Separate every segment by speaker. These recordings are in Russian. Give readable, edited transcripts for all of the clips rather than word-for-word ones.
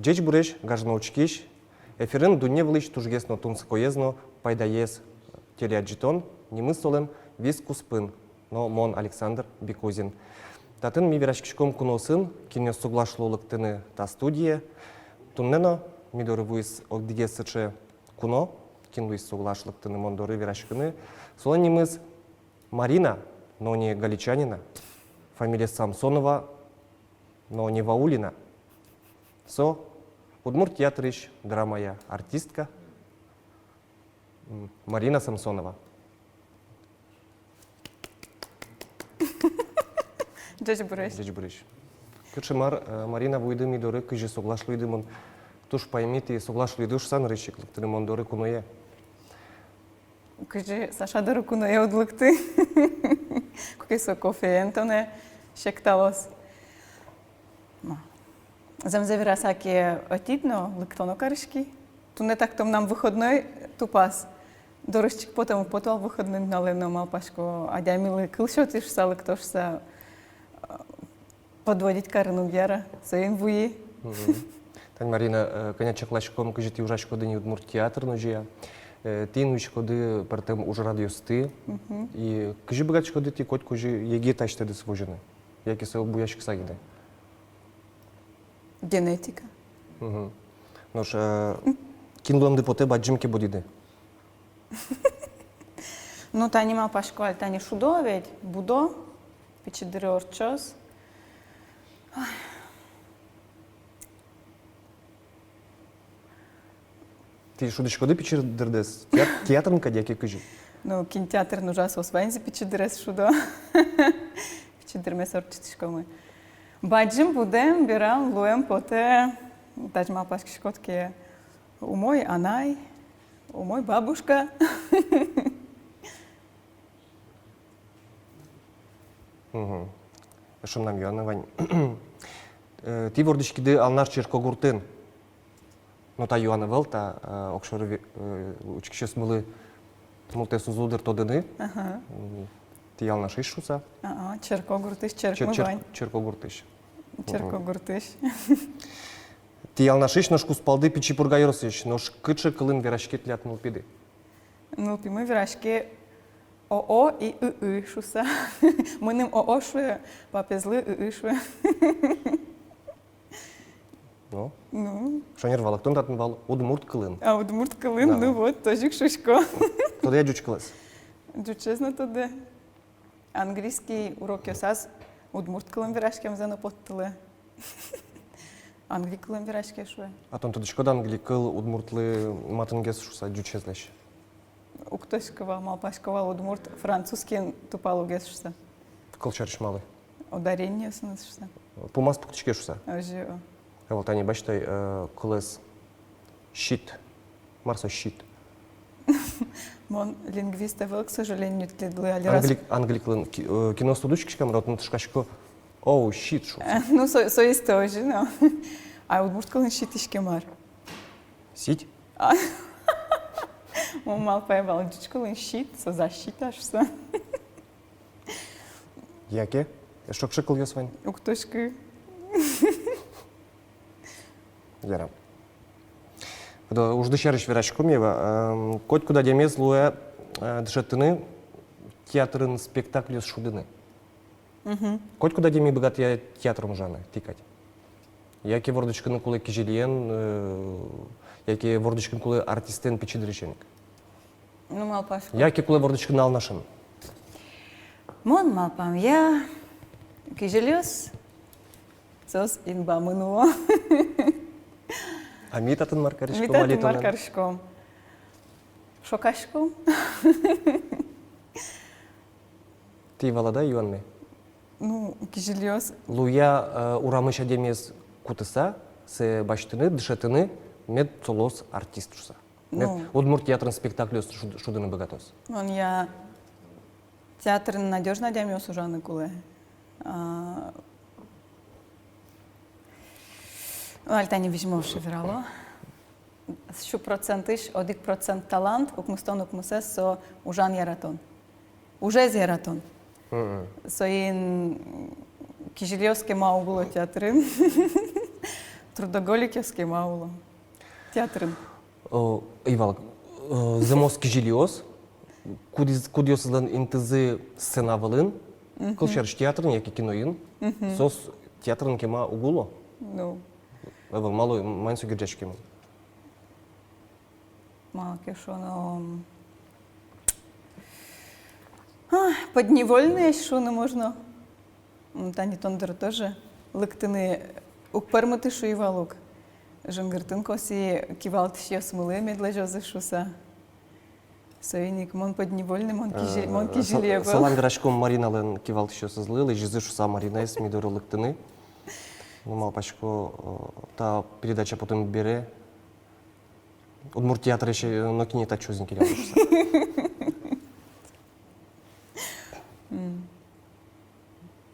Speaker 1: Джеч буреш гажнаучкиш, эфирин дунне вылыч тужгесно тунскоезно пайдаез телеаджитон, немыслен вискуспын, но мон Александр Бекузин. Татын ми верашкишком куносын, кине соглашлуулыктыны та студия, туннено мидоры вуис огдигесыче куно, кин вуис соглашлыктыны мондоры верашкыны, солонимыз Марина, но не галичанина, фамилия Самсонова, но не Ваулина. Со, Удмурт театрыш, драмая артистка Марина Самсонова.
Speaker 2: Джеч буреш.
Speaker 1: Джеч буреш. Кычымар Марина вуйды мидоры кыжы соглашлыйдымын. Туш поймите, соглашлыйдыш сан рычыклыктыны мондоры куное.
Speaker 2: Кыжы Сашадыры куное удлыкты. Кукесо кофеентоне шекталос. Земзевирасаки отидно, лыктоно карышки. Туне так том нам выходной тупас. Дорожчик потом выходной налено малпашко. Адямилы кылшотиш салыктошса подводить карыну гера. Сейн вуи.
Speaker 1: Тань Марина, конечно, классиком кажете ужашко дни Удмурт театр ножия. Ти нучкоды партем уже радиосты. И кажи богатчикоды ти коть кожи еги тачты да свожены. Яки се обуяшки сагиды.
Speaker 2: Генетика.
Speaker 1: Нош кинулам да поте баджимки бодиды.
Speaker 2: Ну та нема пашкваль, та не шудо ведь, будо, пичидыре орчос.
Speaker 1: Ти шудышкоды пичидырдес. Театрын кадяки кажи.
Speaker 2: Ну кинотеатр нужа со свайнзи пичидырес шудо. Пичидырмес орчитишкомы. Баджим будем, бирам, луем поте, тажма пашкишкотки у мой анай, у мой бабушка.
Speaker 1: Шум нам яна вань. Ти вордышкиды алнар черко гуртын. Но та юана вел, та окшоры учкишес мылы мулте сузудыр тодыны. Ти алнаш ишуса.
Speaker 2: Черко гуртыш, черко вань.
Speaker 1: Черко гуртыш.
Speaker 2: Черко гуртыш.
Speaker 1: Ти алнаш иш, нож куспалды пичи пургайросыш, нож кычы кылын верашкет лят мулпиды.
Speaker 2: Ну, пимы верашке ОО и ИИ шуса. Мыным ОО шуе, папезлы ИИ шуе.
Speaker 1: Ну? Шанер вал, кто татын вал? Удмурт кылын.
Speaker 2: А Удмурт кылын, ну вот, тожик шушко.
Speaker 1: Тоді я джуч кылыс?
Speaker 2: Джучезно тоді. Английский урок ясаз Удмурт кылын верашкем зано поттылы. Англи кылын верашке шуе.
Speaker 1: А тон тоді шкода англи кыл удмуртлы матынгес шуса джучезлеш?
Speaker 2: Уктошкова, малпашкова, Удмурт французский тупалу гес шуса.
Speaker 1: Кыл чарыш малы?
Speaker 2: Ударение сыныз шуса.
Speaker 1: Пумас пуктичке шуса?
Speaker 2: Ажио.
Speaker 1: Вот они бачтай кылыс щит, марсо щит.
Speaker 2: Мон лингвиста вел, к сожалению, тледлы али раз.
Speaker 1: Англи кылын кино студучкишкам рот нутышкашко оу щит шу.
Speaker 2: Ну, со есть тоже, но. А Удмурт кылын щит ишкемар.
Speaker 1: Сить?
Speaker 2: Он мал поебал джучкылын щит, со защита шуса.
Speaker 1: Яке? Шок шыкыл ёс вань?
Speaker 2: Уктошкы.
Speaker 1: Яра. Уж дышарыш верашку мева. Коть куда демез луя дышатыны театрын спектакль шудыны. Коть куда деми богат я театром жаны тикать. Яке вордочканы кулы кижелиен, яке вордочканы кулы артистен пичидырышенк.
Speaker 2: Ну, мал пашку.
Speaker 1: Яке кулы вордочканы алнашын.
Speaker 2: Мон мал пам я кижелиос сос инба мынуо.
Speaker 1: А митатын маркарышком
Speaker 2: Митатын
Speaker 1: алитонан?
Speaker 2: маркарышком. Шокашком.
Speaker 1: Ти валада юанме?
Speaker 2: Ну, кижелиос.
Speaker 1: Луя урамыша демез кутыса, се баштыны, дышатыны, мед цолос артист шуса. Удмурт театрын спектакль шудыны богатос.
Speaker 2: Он я театр надежно демиос ужаны куле. Альтани вижмовши верало. Шу процентиш, одик процент талант, укмустон укмусес со ужан яратон. Уже яратон. Со ин кижелевске мало было театры. Трудоголик яскем аулы. Театрын.
Speaker 1: Ивал, замоски жилиос, кудиосыздан интезы сценавылын, кыл шерш театрын, яки киноин, сос театрын кема угуло.
Speaker 2: Ну,
Speaker 1: Ивал, малой, майнсу гирджаш кема.
Speaker 2: малки шоно... Подневольные шоно можно. Тани тондыр тоже. Лыктыны укпармыты шу ивалук. Жангыртын коси кивалтыш ясмылы медла жозы шуса. Совиник, мон подневольный, мон кижеле был.
Speaker 1: Салам грачком Мариналын кивалт еще созлыл, и жизы шуса Марина из Мидору лыктыны. Ну, мал пачко, та передача потом бере. Удмурт театр еще, но кине та чузники не шуса.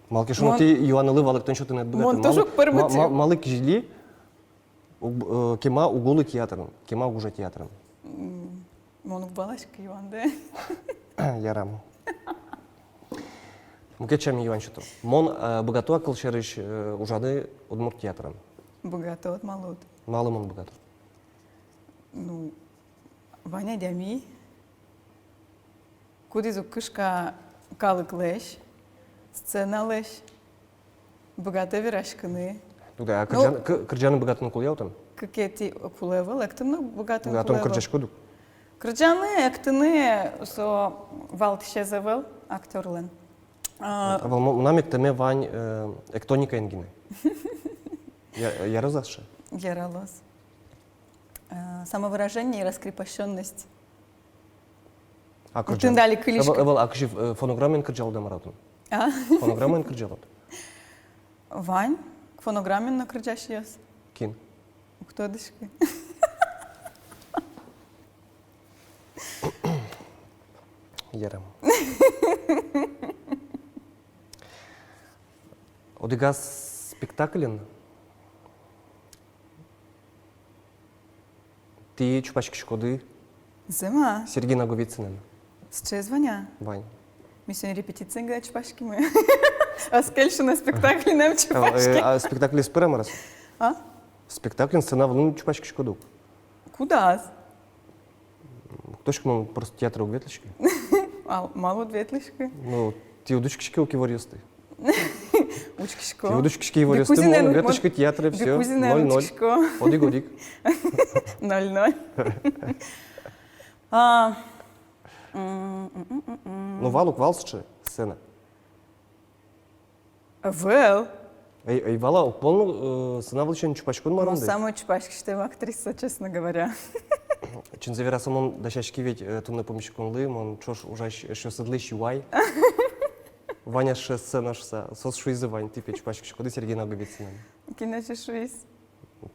Speaker 1: Малки шуно ти Иоанны валык тон что-то не отбегает.
Speaker 2: Мон тоже укпармыты.
Speaker 1: Малы кижели, кема уголы театрын, кема угужа театрын.
Speaker 2: Мон укбалашка Иван, да?
Speaker 1: Ярам. Мукечами Иван что-то. Мон богато акыл шерыш ужады Удмурт театрын.
Speaker 2: Богато от малот.
Speaker 1: Малы мон богато.
Speaker 2: Ну, Ваня дями. Куди кышка калык леш, сцена леш, богато вирашканы.
Speaker 1: Туга, а кырджаны богатын кул яутын?
Speaker 2: Какети кулева, лектыны богато
Speaker 1: А том
Speaker 2: кулева.
Speaker 1: кырджаш кудук.
Speaker 2: Кырджаны, эктыны, со валт шезевел, актерлен.
Speaker 1: Намек теме вань эктоника энгины. Я разаша.
Speaker 2: Гералос. Самовыражение и раскрепощенность.
Speaker 1: А
Speaker 2: Тын дали кылышка.
Speaker 1: Эвал акши фонограммен кырджал дамаратын.
Speaker 2: А?
Speaker 1: Фонограммен кырджалат.
Speaker 2: Вань, к фонограмме на кырджаш ес.
Speaker 1: Кин.
Speaker 2: Кто дышки?
Speaker 1: Ярам. Одигас спектаклен. Ти чупачки шкоды
Speaker 2: Зима.
Speaker 1: Сергей Наговицынын.
Speaker 2: С чей звоня?
Speaker 1: Вань.
Speaker 2: Мы сегодня репетиции играем чупашки мы. А скельшу на спектакле нам чупашки.
Speaker 1: А спектакль из Преморас?
Speaker 2: А?
Speaker 1: Спектакль сцена в чупачки шкоду.
Speaker 2: Куда?
Speaker 1: Точка, ну, просто театр у Ветлички.
Speaker 2: Мало ветлишки.
Speaker 1: Ну, ти удучки у кивористы.
Speaker 2: Учкишко.
Speaker 1: Ти удучки кивористы, мон Ветличка театр, все. 0-0. Оди годик.
Speaker 2: 0-0.
Speaker 1: Ну, валук валсче сцена.
Speaker 2: Вел.
Speaker 1: Эй, вала, полну сцена влечен чупачкун
Speaker 2: Ну,
Speaker 1: маранды.
Speaker 2: самая чупашки, что я актриса, честно говоря.
Speaker 1: Чин завера самон дашачки ведь тунна помещикун лы, мон чош ужаш еще садлыщи вай. Ваня ше сцена шса, сос шуизы вань, ты печь пачки шкоды Сергей Наговицынын.
Speaker 2: Киначи шуиз.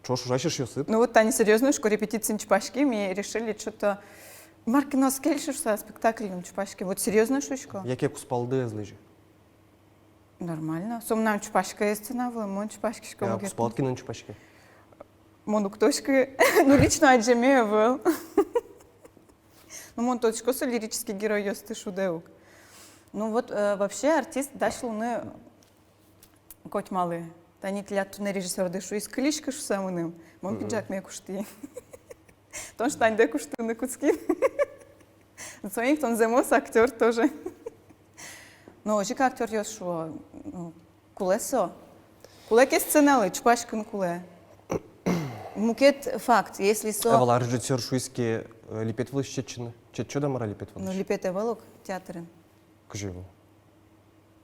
Speaker 1: Чош ужашишь ее сыт?
Speaker 2: Ну вот они серьезно, что репетиции чупашки, мы решили что-то... Маркино скельшишься спектакль на чупашки. Вот серьезно шучка?
Speaker 1: Яке куспалды эзлыжи.
Speaker 2: Нормально. Сом нам чупашка есть цена, мон чупашки
Speaker 1: Я
Speaker 2: школа.
Speaker 1: куспалки на чупачке.
Speaker 2: Мон ктошки, ну лично Аджемея был. Ну мон точка со лирический герой есть шудеук. Ну вот вообще артист дашл не коть малый. Тани тлят не режиссер дышу из кличка шу самым. Мон пиджак мне кушти. Тон штань де кушти на куцки. Своих тон земос актер тоже. Ну очи как актер есть шо кулесо. Кулеке сценалы чупашкин куле. Мукет факт, если со...
Speaker 1: Эвала режиссер шуйски липет влыш четчины. Четчо да мара липет
Speaker 2: Ну
Speaker 1: влыш?
Speaker 2: липет эвалок театры.
Speaker 1: Кживу.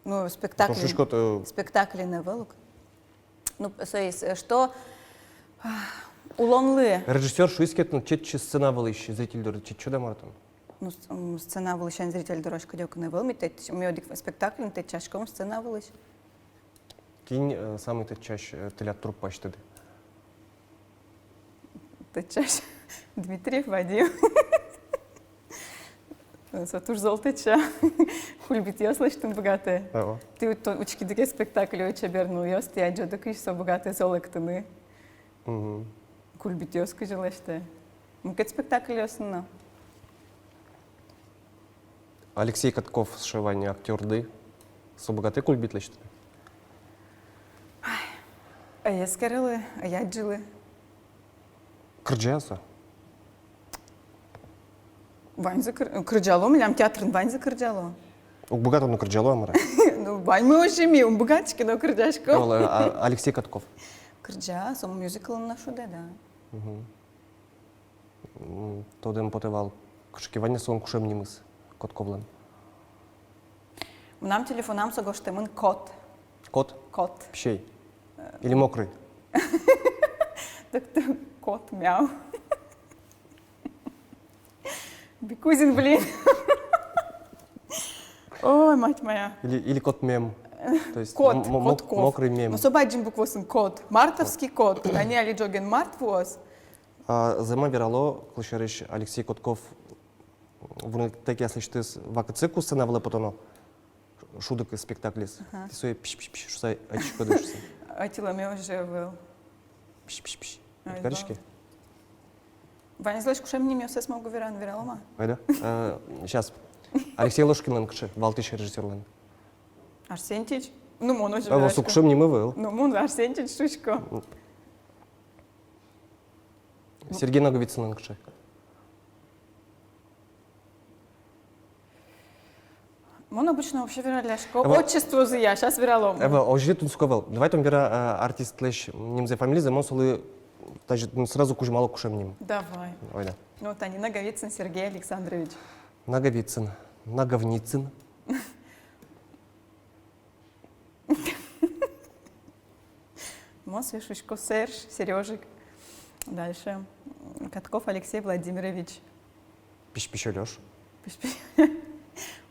Speaker 2: Ну спектакль.
Speaker 1: Шушко-то...
Speaker 2: Спектакли на эвалок. Ну, то есть, что... Улонлы.
Speaker 1: Режиссер шуйски это четчи сцена влыш, зритель доры четчо да мара там.
Speaker 2: Ну, сцена вылышан зритель дорожка дёка на эвал. У меня спектакль, ты чашком сцена вылыш.
Speaker 1: Кинь самый-то чаще телят труп пачтады.
Speaker 2: Ты чаш. Дмитриев Вадим. Сатуш золотеча. Хульбит яслыш, ты богатая. Ты вот учки таки спектакль очень обернул. Я стя джо таки все богатые золотые. Хульбит яска желаешь-то. Мукет спектакль ясно.
Speaker 1: Алексей Катков с Шевани актерды. Со богатый кульбит лечит.
Speaker 2: Ескерили, яджили.
Speaker 1: Кырджаясы.
Speaker 2: Ваньза кырджало, милям театрын ваньза кырджало.
Speaker 1: Угбугат он кырджало амара.
Speaker 2: Ну, вань мы уже ми, он богатчики, но кырджашко.
Speaker 1: Эвал Алексей Катков.
Speaker 2: Кырджа, сом мюзикл на шуде, да.
Speaker 1: Тодем потевал кышкивание сон кушем нимыс. Котковлен.
Speaker 2: Нам телефонам согоштемын кот.
Speaker 1: Кот?
Speaker 2: Кот.
Speaker 1: Пищей. Или мокрый?
Speaker 2: Так ты кот мяу. Бекузин, блин. Ой, мать моя.
Speaker 1: Или кот мем. То есть
Speaker 2: Кот,
Speaker 1: мокрый мем.
Speaker 2: Ну, собаджим буквосын кот. Мартовский кот. Они али джоген мартвоз.
Speaker 1: Зема вирало, клышерыш Алексей Котков вуны таки слышитес вакыцы кусына вылы потоно шудык из спектаклис. Ты свой пиш-пиш-пиш шусай очко дышсын.
Speaker 2: Атиламе уже был.
Speaker 1: Пиш-пиш-пиш.
Speaker 2: Ай,
Speaker 1: Каришки?
Speaker 2: Ваня, знаешь, кушем не мёсе смогу виралома.
Speaker 1: Айда. Сейчас. Алексей Ложкин кыши, Валтыш режиссерлен.
Speaker 2: Арсентич? Ну, мон уже
Speaker 1: А вот кушем не мы был.
Speaker 2: Ну, мон Арсентич шучко.
Speaker 1: Сергей Наговицын кыши.
Speaker 2: Мон обычно вообще вираляшко. Отчество зия, сейчас виралом.
Speaker 1: Эва, ожи тунсковал. Давай там вира артист лещ немзе фамилии замон солы даже сразу кужмало кушем ним.
Speaker 2: Давай.
Speaker 1: Ойда.
Speaker 2: Ну, вот они, Наговицын Сергей Александрович.
Speaker 1: Наговицын, Наговницын.
Speaker 2: Мос Шишко Серж, Сережик. Дальше. Катков Алексей Владимирович.
Speaker 1: Пиш-пиш Лёш.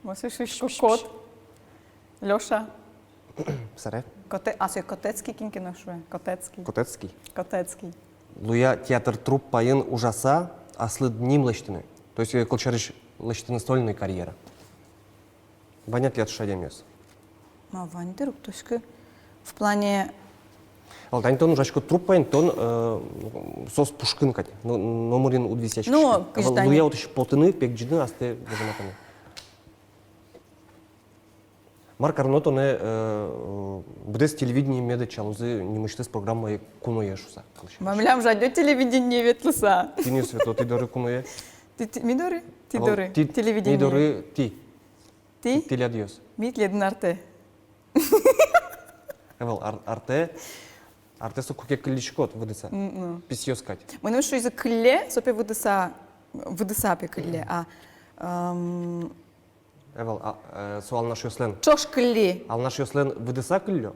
Speaker 2: Мос Шишко Кот. Лёша.
Speaker 1: Саре.
Speaker 2: Котецкий кинкиношуе. Котецкий.
Speaker 1: Котецкий.
Speaker 2: Котецкий.
Speaker 1: Луя театр труп пайын ужаса аслы дним лыштыны. То есть колчарыш лыштыны стольной карьера. Банят лет шадемес.
Speaker 2: Ма Вандер, ктушка. В плане...
Speaker 1: Алтань тон ужашко труп пайын тон сос пушкын кать. Номерин удвисячки.
Speaker 2: Ну, кыждане.
Speaker 1: Луя вот еще потыны пек джины асты божаматаны. Марк Арнот он без телевидения меда чалузы не мечты с программой куное шуса.
Speaker 2: Мамлям жадет телевидение ветлыса.
Speaker 1: Ты не светло, ты доры куное.
Speaker 2: Мидоры? Ти доры. Телевидение.
Speaker 1: Мидоры ти.
Speaker 2: Ти?
Speaker 1: Ти лядиос.
Speaker 2: Мит леден арте.
Speaker 1: Эвел арте со куке кличкот выдыса. Письё скать.
Speaker 2: Мы нашу из кле, сопе выдыса пе кле, а
Speaker 1: Эвел суал наш ёслен.
Speaker 2: чош кле.
Speaker 1: Ал наш ёслен выдыса клё,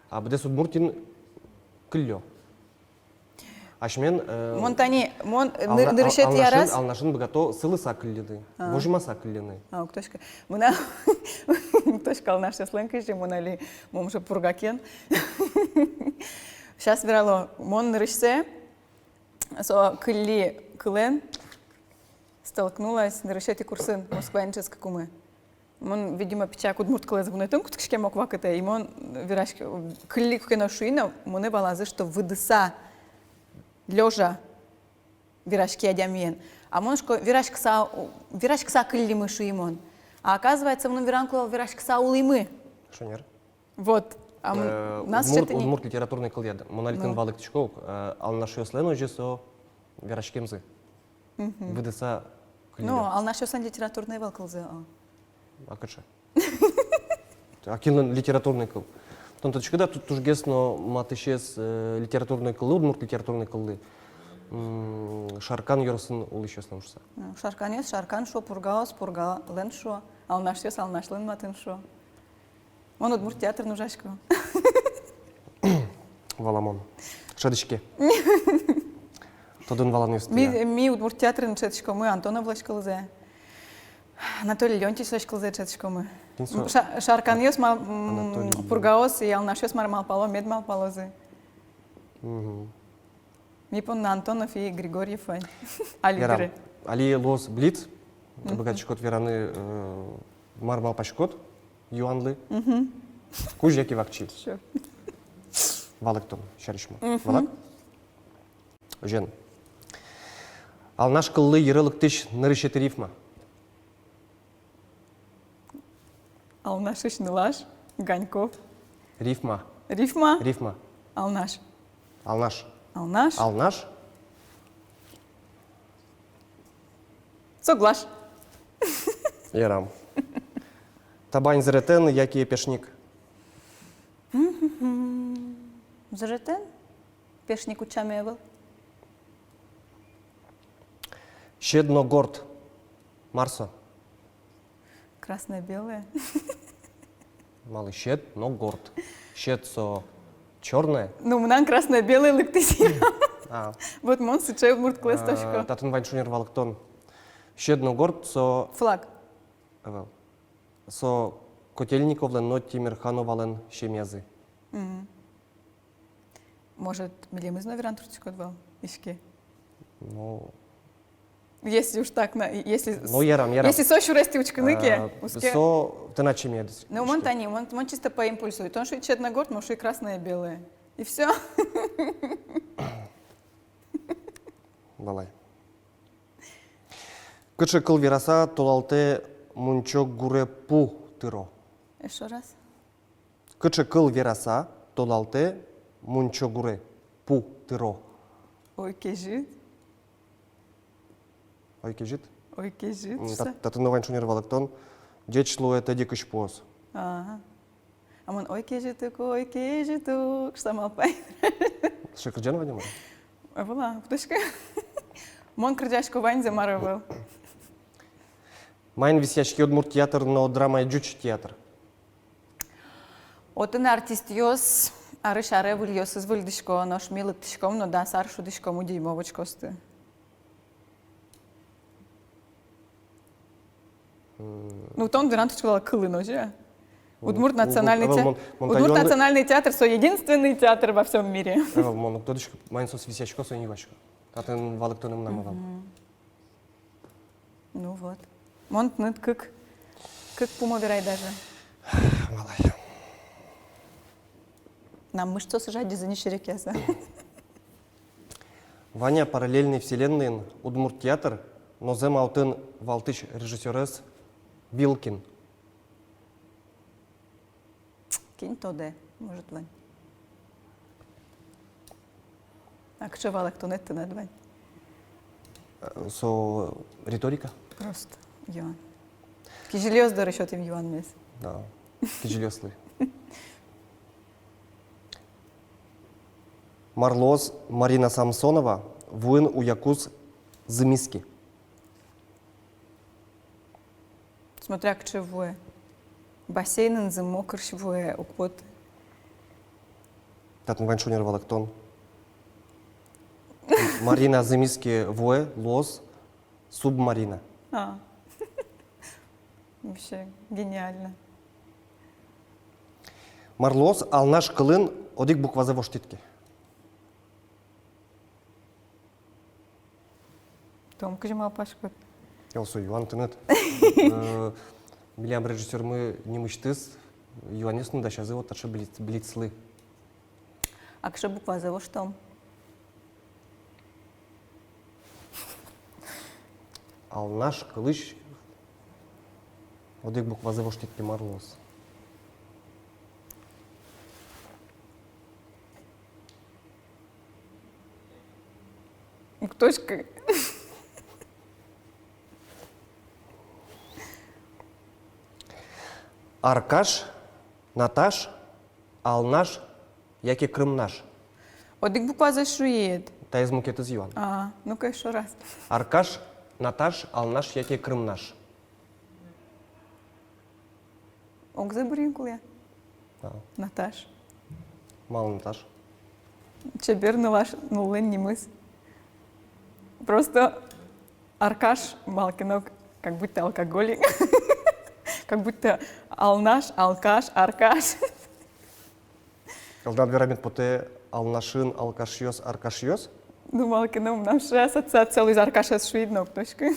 Speaker 1: а бдес удмуртин клё. Ашмен
Speaker 2: Монтани, нырышет ярас.
Speaker 1: ал нашын богато сылыса кледы. Вожимаса клены.
Speaker 2: А, ктошка. Мына ктошка ал наш яслен кыжи, монали момжа пургакен. Сейчас вирало, мон нырышсе, со кле клен столкнулась нырышети курсын москванческа кумы. Мон, видимо, печак удмурт клез бунетун, кутышке мок вакыте, и мон вирашки кле кукено шуина, моне балазы, что выдыса лёжа вирашки адямиен. А моншко вирашкса климы шуимон. А оказывается, мон виранкла вирашкса улимы.
Speaker 1: Шонер.
Speaker 2: Вот. А нас что-то не...
Speaker 1: Удмурт литературный кыльяд. Монолитен валык тишков, ал наш ёслен уже со вирашкемзы. Выдыса кледы.
Speaker 2: Ну, ал наш ёсан литературный валкалзы.
Speaker 1: А кырша. Акилен литературный кыл. Тон точкада тут тужгес, но матышес литературный кылы, удмурт литературный кылы. Шаркан йорсын ул еще слушса.
Speaker 2: Шаркан ёс, шаркан шо, пургаос, пургален шо. Ал наш ёс, ал наш лен матын шо. Он удмурт театр нужашко.
Speaker 1: Валамон. Шадычке. Тодын валан ёсты.
Speaker 2: Ми удмурт театр начетышко мы, Антонов лашкалзе. Анатолий Леонтьевич лашкалзе четышко мы. Шаркан ёс, пургаос, и ал наш ёс мал пало, мед мал палозы. Ми пон Антонов и Григорьев. Али
Speaker 1: Али лос блиц. Богатчикот вераны мармал пашкот. Юанлы. Кужьяки вакчи. Валыктон, шаришма. Валак? Жен. Ал наш кыллы ерылык тыш нырышеты рифма.
Speaker 2: Ал наш ишнылаш, Ганьков.
Speaker 1: Рифма.
Speaker 2: Рифма?
Speaker 1: Рифма.
Speaker 2: Ал наш.
Speaker 1: Алнаш.
Speaker 2: Алнаш.
Speaker 1: Алнаш.
Speaker 2: Соглаш.
Speaker 1: Ярам. Табань зретен, як є пешник.
Speaker 2: Зретен? Пешник учами был.
Speaker 1: Щедногорд. Марсо.
Speaker 2: Красное-белое.
Speaker 1: Малый щед, но горд. Щед со черное.
Speaker 2: Ну, мнан красное-белое лыктысина.
Speaker 1: А,
Speaker 2: Вот мон сычай мурт клесточка.
Speaker 1: татын вань шунер валктон. Щедногорд со...
Speaker 2: Флаг.
Speaker 1: Эвел. Со котельниковлен но тимирхановален щемезы.
Speaker 2: Может, милем из новеран турчик отвал? Ишки.
Speaker 1: Ну,
Speaker 2: Если уж так, если...
Speaker 1: ну ярам.
Speaker 2: Если сощу расти учканыки,
Speaker 1: Со тына чемедыз.
Speaker 2: Ну, мон тани, мон чисто по импульсу. И то, что и Черногорд, но что и красное-белое. И все.
Speaker 1: Балай. Кычы кыл вираса толалте мунчо гуре пу тыро.
Speaker 2: Еще раз.
Speaker 1: Кычы кыл вираса толалте мунчо гуре пу тыро.
Speaker 2: Ой, кежит.
Speaker 1: Ой, кежит.
Speaker 2: Ой, кежит.
Speaker 1: Татын вань шунер валктон. Дечло это дикыш поз.
Speaker 2: Ага. А мон ой, кежитук, что малпай.
Speaker 1: Шекрджен вадима?
Speaker 2: Была, птушка. Мон крдяшку вань замаровал.
Speaker 1: Майн висячки одмур театр, но драма и джуч театр.
Speaker 2: Отын артист йос, арыш аре выл йос из выльдышко, но шмилык тышком, но да саршу дышком у дюймовочкосты. Ну, тон дыранточка кылы ножи. Удмурт национальный театр. Удмурт национальный театр, свой единственный театр во всем мире.
Speaker 1: Мон, кто дышка, майн сос висячко, со нивачко. Татын валктоном намывал.
Speaker 2: Ну вот. Мон тнет как пумовирай даже.
Speaker 1: Малай.
Speaker 2: Нам мышцо сажать за нищерекеса.
Speaker 1: Ваня параллельный вселенной Удмурт театр, но зем аутын валтыч режиссерес Вилкин.
Speaker 2: Кинь то де, может вань. А к шевалах то нет над вань.
Speaker 1: Со риторика?
Speaker 2: Просто Йоан. Кижелёз до расчёт им Йоан мес.
Speaker 1: Да. Кижилеслы. Марлоз Марина Самсонова, воин у Якуз Замиски.
Speaker 2: Смотря к чего. Бассейн замокр чего укпот.
Speaker 1: Татын ваншунер валактон. Марина Замиски вое, лоз, субмарина.
Speaker 2: А. Вообще гениально.
Speaker 1: Марлоз алнаш кылын одик буквазе воштитки.
Speaker 2: Том кажема пашкот.
Speaker 1: Ялсу Юан тынет. Билям режиссер мы не мечтыс. Юанесну да сейчас его таши блицлы.
Speaker 2: А кша буква за что?
Speaker 1: Алнаш кылыч одик буквазе воштитки Марлоз.
Speaker 2: Точка.
Speaker 1: Аркаш, Наташ, Алнаш, як і Крим наш.
Speaker 2: Одик буква за шует.
Speaker 1: Та із мукет з Юан.
Speaker 2: А, ну-ка еще раз.
Speaker 1: Аркаш, Наташ, Алнаш, як і Крим наш.
Speaker 2: Ок за буринкуле.
Speaker 1: Да.
Speaker 2: Наташ.
Speaker 1: Мало Наташ.
Speaker 2: Чебер нулаш нулын немыс. Просто Аркаш Малкинок, как будто алкоголик. Как будто Алнаш, Алкаш, Аркаш.
Speaker 1: Алдан верамет поте Алнашин, Алкашьёс, Аркашьёс.
Speaker 2: Ну, Малкином нам ще ассоциация из Аркаша с швиднок, точка.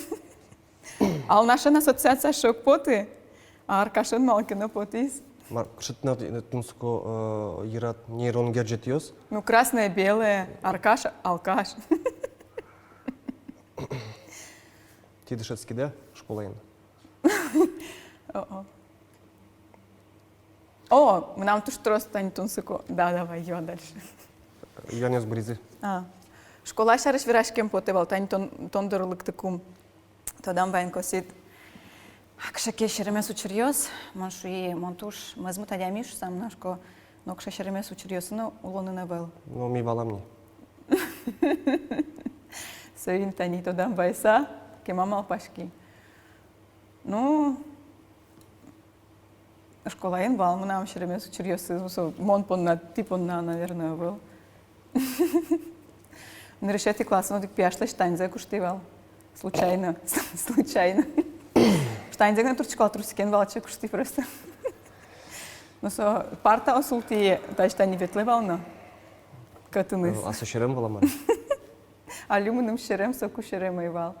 Speaker 2: Алнашин ассоциация шок поты, а Аркашин Малкино потис.
Speaker 1: Кшитна тунско ират нейрон гаджетьёс.
Speaker 2: Ну, красное, белое, Аркаш, Алкаш.
Speaker 1: Ти дышецкий, да? Школа ин.
Speaker 2: О, нам тут что станет тунсыко. Да, давай, ее дальше.
Speaker 1: Янес Бризи.
Speaker 2: Школа шарыш вирашкем потевал, тань тондорлык тыкум. Тодам вайн косит. Акша кешеремес учерьез, маншу и монтуш, мазмут адямиш сам нашко, но кша шеремес учерьез, но улоны навел.
Speaker 1: Ну, ми валамни.
Speaker 2: Соин тани тодам вайса, ке мамал пашки. Ну, школа ин вал, нам шеремес учерьез, мон понна, ти понна, наверное, был. На решете классно, дик пяшла штанзе куштивал. Случайно, случайно. Штанзе на турчкал турсикен валче кушти просто. Но со парта осулти, та штани ветлевал, но катунис.
Speaker 1: А со шерем валаман.
Speaker 2: А люмином шерем, соку шерем айвал.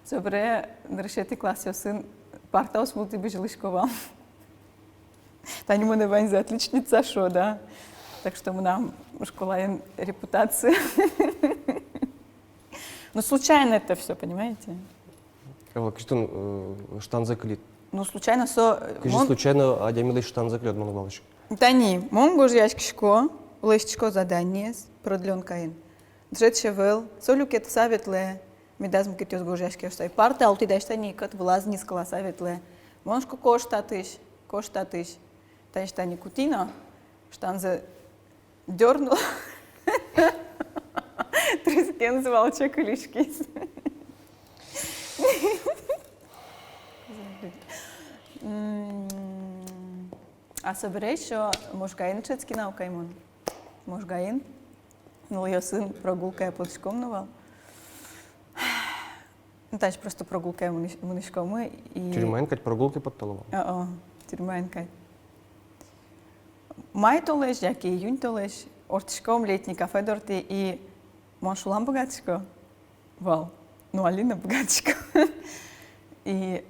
Speaker 2: Собре, на решете классе сын парта осулти бежелишковал. Та не му не вань за отличница, шо, да? Так что мы нам школа репутация. Но случайно это все, понимаете?
Speaker 1: Кыштын штанзе клит.
Speaker 2: Ну, случайно со...
Speaker 1: Кыжи случайно адямилый штанзе клет, мон валыш.
Speaker 2: Да не, мон гожьяшкишко, лещичко задание, продлен каин. Држет вел, солюк это советле, медазм китёс гожьяшки, что и парта, а ты дашь никот, влаз низкала советле. Моншко коштатыш. Та что не кутина, штанзе дернул. Трискен звал чекалишки. А собереш, що можгаїн чецькі навкаймон? Можгаїн? Ну, я син прогулкає по шкомнувал. Ну, та ж просто прогулкає мунишкоми і...
Speaker 1: Тюрьменкать прогулки подталывал.
Speaker 2: О, тюрьменкать. Май то леш, як і июнь то леш, ортишком летний кафе дорти и моншулам богатичко. Вал. Ну, Алина богатичко. И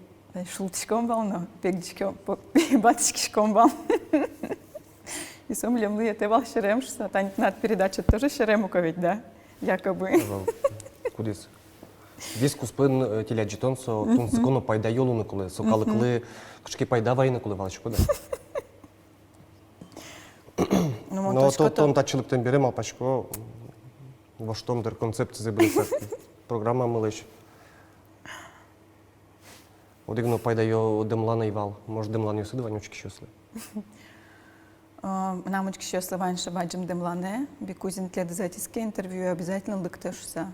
Speaker 2: шултишком вал, но пегдичком, батичкишком вал. И сом лемлы это вал шерем, что тань над передача тоже шерему ковить, да? Якобы.
Speaker 1: Кудись. Віску спин тіляджітон, со тун закону пайда йолуни коли, со коли кшки пайда вайни коли валочку, да. Ну, то тон та чилик тем берем, а пачко во штом дер концепції забрися. Програма милиш. Одигно пайда йо демлана і вал. Може демлан йоси ванючки щосли.
Speaker 2: Намочки щосли ванша баджим демлане, бікузін тлед затиски интервью обязательно лыктешься.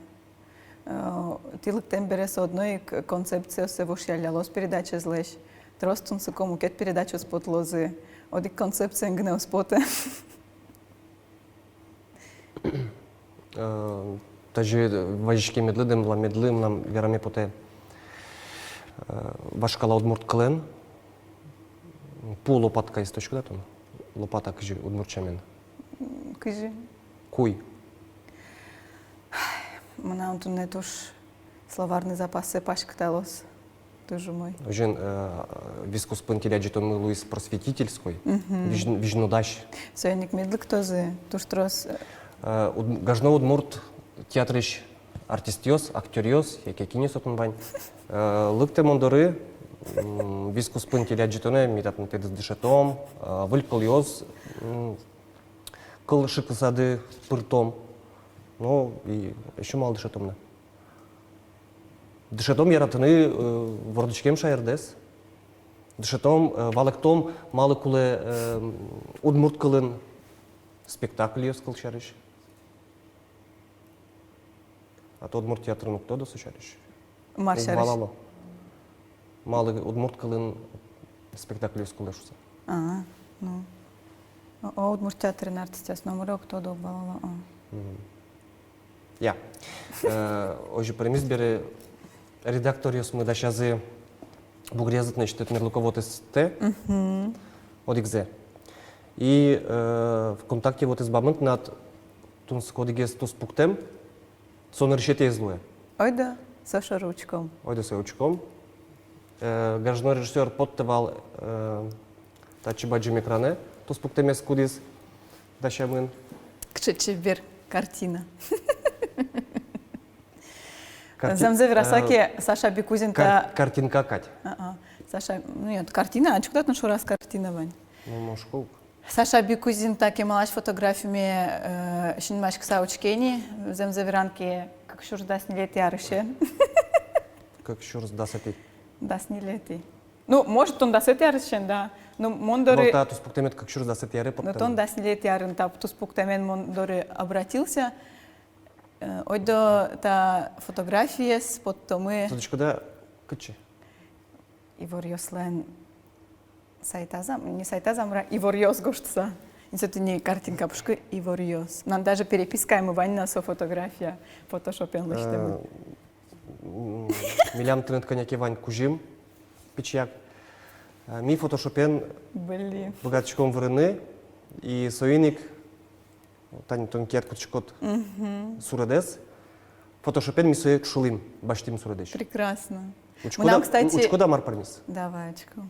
Speaker 2: Ти лыктем берес одной концепция се вошялялос передача злеш. Тростун се кому кет передача спот лозы. Одик концепция гнев споте.
Speaker 1: Тажи важички медли, демла медли, нам вірами поте важкала одмурт клен. Пу лопатка із точки, да, там? Лопата, кажи, одмурчамен.
Speaker 2: Кажи.
Speaker 1: Куй.
Speaker 2: Мана тут не туш словарный запас се пашкталос. Тоже мой.
Speaker 1: Жен виску спин тіляджітон ми Луїс просвітительський, віжнодащ.
Speaker 2: Сойник медлик тоже, туш трос.
Speaker 1: Гажно одмурт театриш артистиос, актериос, яке кініс отын вань. Лыкте мондори, виску спин тіляджітоне, мітапн тедіз дишетом, вильколіоз, кыл шыкысады пыртом. Ну, и еще мало дышетомны. Дышетом яратыны вордычкем шайырдес. Дышетом валыктом малы куле удмурт кылын спектакль ес кылчарыш. А то удмурт театрын кто да сучарыш.
Speaker 2: Маршарыш.
Speaker 1: Валало. Малы удмурт кылын спектакль ес кылышса.
Speaker 2: Ну. О, удмурт театрын артистяс номерок кто да валало.
Speaker 1: Я. Ожи премис бере редакториус мы да шазы бугрезат нечто мерлуковод из Т, от XZ. И в контакте вот из бамент над тунскодигес тус пуктем, сон решете излуе.
Speaker 2: Ой да, Саша ручком.
Speaker 1: Ой да се очком. Граждан режиссер подтевал тачи баджим экране, тус пуктем ес кудис да шамын.
Speaker 2: Кчечебер картина. Замзе вирасаки Саша Бекузин-то...
Speaker 1: Картинка Кать.
Speaker 2: Саша, ну нет, картина, а что ты раз картина, Вань?
Speaker 1: Ну, мошков.
Speaker 2: Саша Бикузин таки малаш фотографиями шинмаш кса учкени, зем завиранки как шур дасни лети арыше.
Speaker 1: Как еще раз дасати?
Speaker 2: Дасни лети. Ну, может он дасети арышен, да. Но мондори...
Speaker 1: Та туспуктемет как еще раз дасати яре
Speaker 2: Но тон дасни лети арын тап туспуктемен мондори обратился. Ойдо та фотография с подтомы...
Speaker 1: Садочка да, кычи.
Speaker 2: Ивор Йослен сайтазам, не сайтазам, Ивор Йос гоштса. Это не картинка, пушка Ивор Йос. Нам даже переписка ему ванна со фотография, фотошопен лыштем.
Speaker 1: Милям тынет коняки вань кужим, печьяк. Ми фотошопен
Speaker 2: Блин.
Speaker 1: богатчиком врыны и союник тань тонкет кучкот сурадес. Фотошопен ми союник шулим, баштим сурадеш.
Speaker 2: Прекрасно. Нам, кстати...
Speaker 1: Учкода марпармис.
Speaker 2: Давай, очко.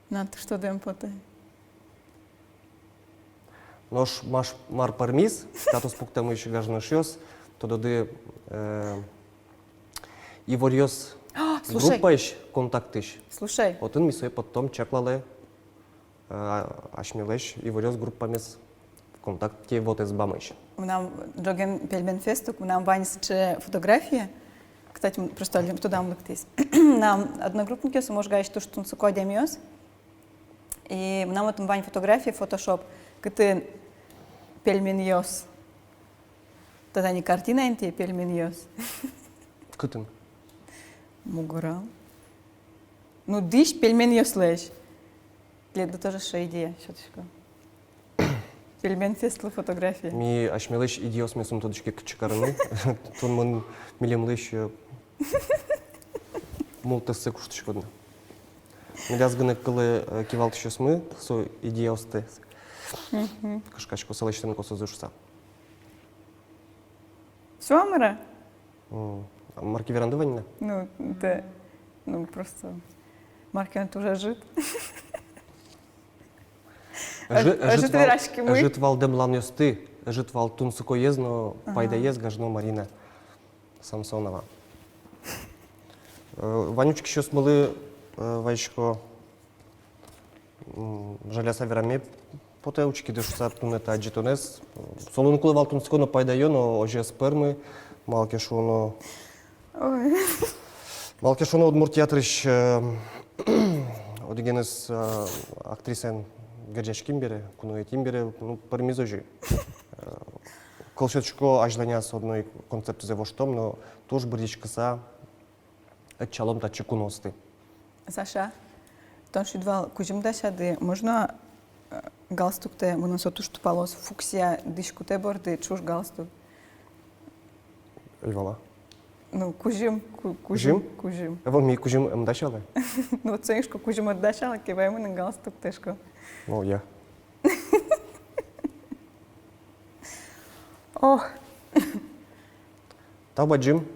Speaker 2: Надо что даем поте.
Speaker 1: Нож маш марпармис, статус пукта мы еще гажно шьёс, то доды и ворьёс группаиш контактиш.
Speaker 2: Слушай.
Speaker 1: Вот он ми союник потом чаклале ашмилеш и ворьёс группамис в контакте вот из бамыш.
Speaker 2: Нам Джоген Пельменфестук, нам ванисче фотография. Кстати, просто туда млыктис. Нам одногруппники сможет говорить, что он сукой демиос. И нам вот вань фотографии фотошоп, где пельменьос. Тогда не картина, а пельменьос.
Speaker 1: Кытын.
Speaker 2: Мугура. Ну, диш пельменьос лежь. Это тоже что идея, щеточка. Пельменфестлы фотографии.
Speaker 1: Ми ашмилеш идиос месом тодочки кычыкарыны. Тон мон милемлеш мултасы куштышкодны. Милязгыны кылы кивалт мы со идиосты. Кышкачко салыштын косо зушса.
Speaker 2: Все, Амара?
Speaker 1: Марки веранды ванина?
Speaker 2: Ну, да. Ну, просто... Марки уже жит. Жит вирашки мы.
Speaker 1: Жит валдем ланьосты. Жит вал тунсуко езно, пайда ез гажно Марина Самсонова. Ванючки еще смылы вайшко жаляса вераме поте учки дешуса тунета аджитонес. Солун кулы вал тунсуко но пайда ё, но оже спермы малкешоно. Малкешоно Удмуртиатрыш одигенес актрисен Герджашкин бере, кунуетин бере, ну, пармизожи. Колшечко ажланя с одной концепцией во штом, но тоже бричкаса чалом та чекуности.
Speaker 2: Саша, тон шидвал кужимда шады, можно галстук те, можно соту что полос, фуксия дышку те борды, чуш галстук.
Speaker 1: Ивала.
Speaker 2: Ну, кужим.
Speaker 1: Эво ми кужим мдашале.
Speaker 2: Ну, вот ценишко кужим отдашала, киваем на галстук тешко.
Speaker 1: Ну, я.
Speaker 2: Ох.
Speaker 1: Та баджим,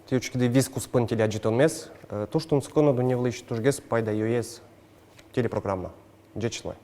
Speaker 1: тиочки де вискус пантеля джитон мес, то что он сконо до него лишь тужгес пайда юес телепрограмма. Джечле.